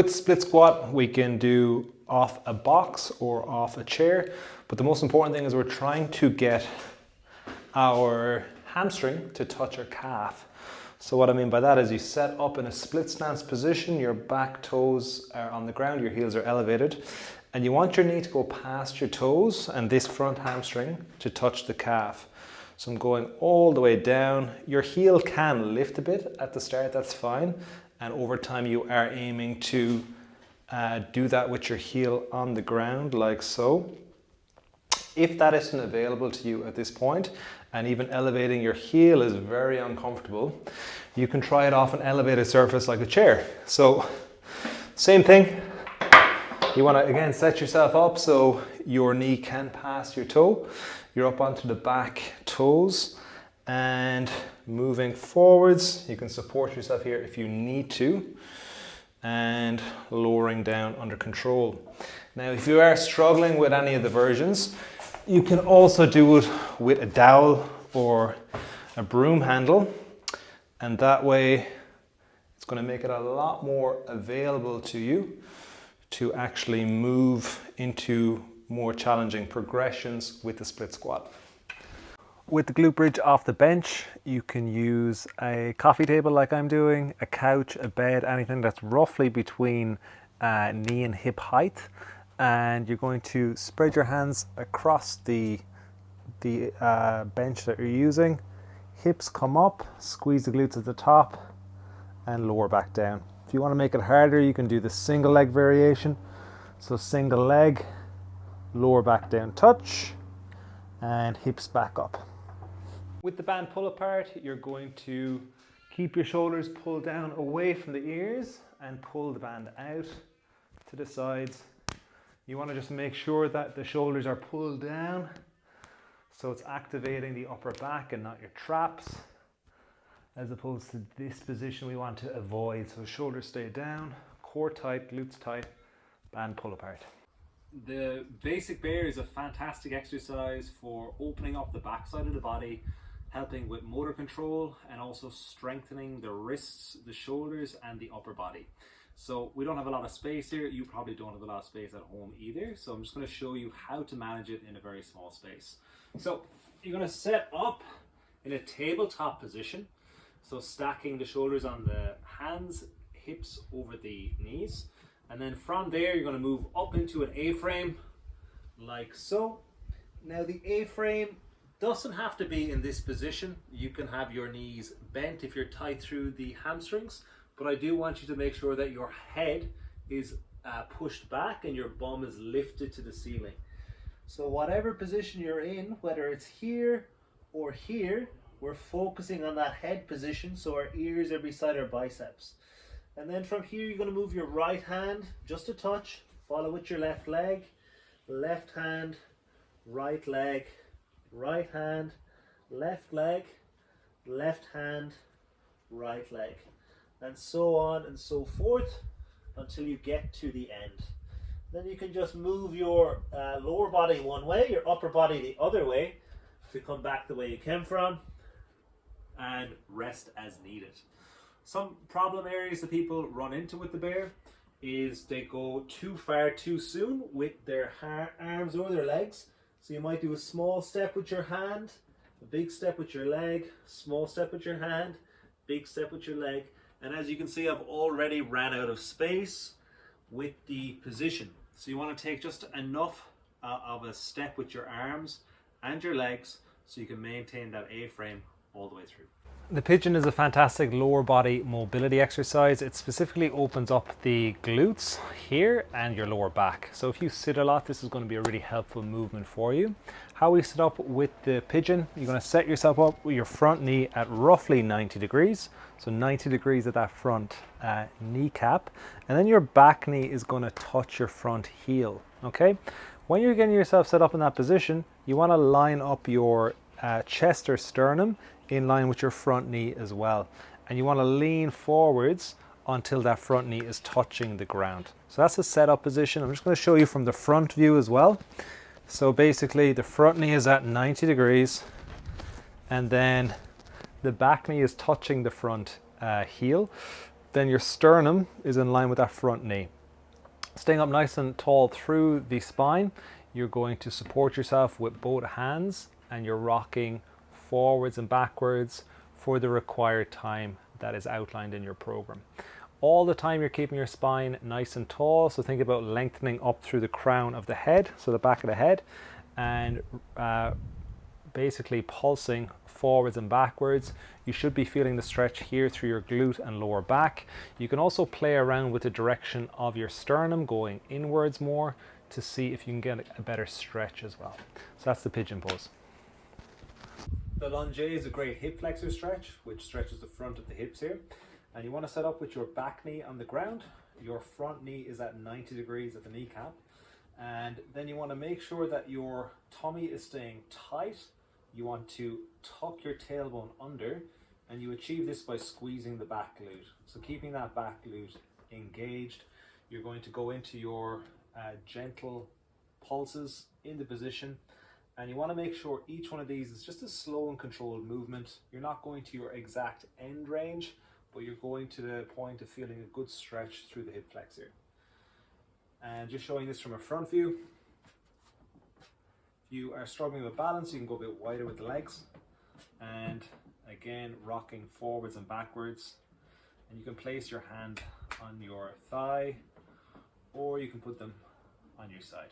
With split squat, we can do off a box or off a chair, but the most important thing is we're trying to get our hamstring to touch our calf. So what I mean by that is you set up in a split stance position, your back toes are on the ground, your heels are elevated, and you want your knee to go past your toes and this front hamstring to touch the calf. So I'm going all the way down. Your heel can lift a bit at the start, that's fine. And over time you are aiming to do that with your heel on the ground like so. If that isn't available to you at this point, and even elevating your heel is very uncomfortable, you can try it off an elevated surface like a chair. So same thing, you want to again set yourself up so your knee can pass your toe. You're up onto the back toes and moving forwards. You can support yourself here if you need to, and lowering down under control. Now if you are struggling with any of the versions, you can also do it with a dowel or a broom handle, and that way it's going to make it a lot more available to you to actually move into more challenging progressions with the split squat. With the glute bridge off the bench, you can use a coffee table like I'm doing, a couch, a bed, anything that's roughly between knee and hip height. And you're going to spread your hands across the bench that you're using. Hips come up, squeeze the glutes at the top and lower back down. If you want to make it harder, you can do the single leg variation. So single leg, lower back down touch, and hips back up. With the band pull apart, you're going to keep your shoulders pulled down away from the ears and pull the band out to the sides. You want to just make sure that the shoulders are pulled down so it's activating the upper back and not your traps, as opposed to this position we want to avoid. So shoulders stay down, core tight, glutes tight, band pull apart. The basic bear is a fantastic exercise for opening up the backside of the body, helping with motor control and also strengthening the wrists, the shoulders and the upper body. So we don't have a lot of space here. You probably don't have a lot of space at home either. So I'm just going to show you how to manage it in a very small space. So you're going to set up in a tabletop position. So stacking the shoulders on the hands, hips over the knees. And then from there, you're going to move up into an A-frame like so. Now the A-frame doesn't have to be in this position. You can have your knees bent if you're tight through the hamstrings. But I do want you to make sure that your head is pushed back and your bum is lifted to the ceiling. So whatever position you're in, whether it's here or here, we're focusing on that head position so our ears are beside our biceps. And then from here, you're going to move your right hand just a touch, follow with your left leg, left hand, right leg, right hand, left leg, left hand, right leg. And so on and so forth until you get to the end. Then you can just move your lower body one way, your upper body the other way, to come back the way you came from, and rest as needed. Some problem areas that people run into with the bear is they go too far too soon with their arms or their legs. So you might do a small step with your hand, a big step with your leg, small step with your hand, big step with your leg. And as you can see, I've already ran out of space with the position. So you want to take just enough of a step with your arms and your legs so you can maintain that A-frame all the way through. The pigeon is a fantastic lower body mobility exercise. It specifically opens up the glutes here and your lower back. So if you sit a lot, this is going to be a really helpful movement for you. How we sit up with the pigeon, you're going to set yourself up with your front knee at roughly 90 degrees. So 90 degrees at that front kneecap. And then your back knee is going to touch your front heel, okay? When you're getting yourself set up in that position, you want to line up your chest or sternum in line with your front knee as well. And you want to lean forwards until that front knee is touching the ground. So that's a setup position. I'm just going to show you from the front view as well. So basically the front knee is at 90 degrees and then the back knee is touching the front heel. then your sternum is in line with that front knee. Staying up nice and tall through the spine, you're going to support yourself with both hands and you're rocking forwards and backwards for the required time that is outlined in your program. All the time you're keeping your spine nice and tall, so think about lengthening up through the crown of the head, so the back of the head, and basically pulsing forwards and backwards. You should be feeling the stretch here through your glute and lower back. You can also play around with the direction of your sternum, going inwards more to see if you can get a better stretch as well. So that's the pigeon pose. The lunge is a great hip flexor stretch, which stretches the front of the hips here. And you want to set up with your back knee on the ground. Your front knee is at 90 degrees at the kneecap. And then you want to make sure that your tummy is staying tight. You want to tuck your tailbone under, and you achieve this by squeezing the back glute. So keeping that back glute engaged, you're going to go into your gentle pulses in the position, and you want to make sure each one of these is just a slow and controlled movement. You're not going to your exact end range, but you're going to the point of feeling a good stretch through the hip flexor. And just showing this from a front view. If you are struggling with balance, you can go a bit wider with the legs. And again, rocking forwards and backwards. And you can place your hand on your thigh, or you can put them on your side.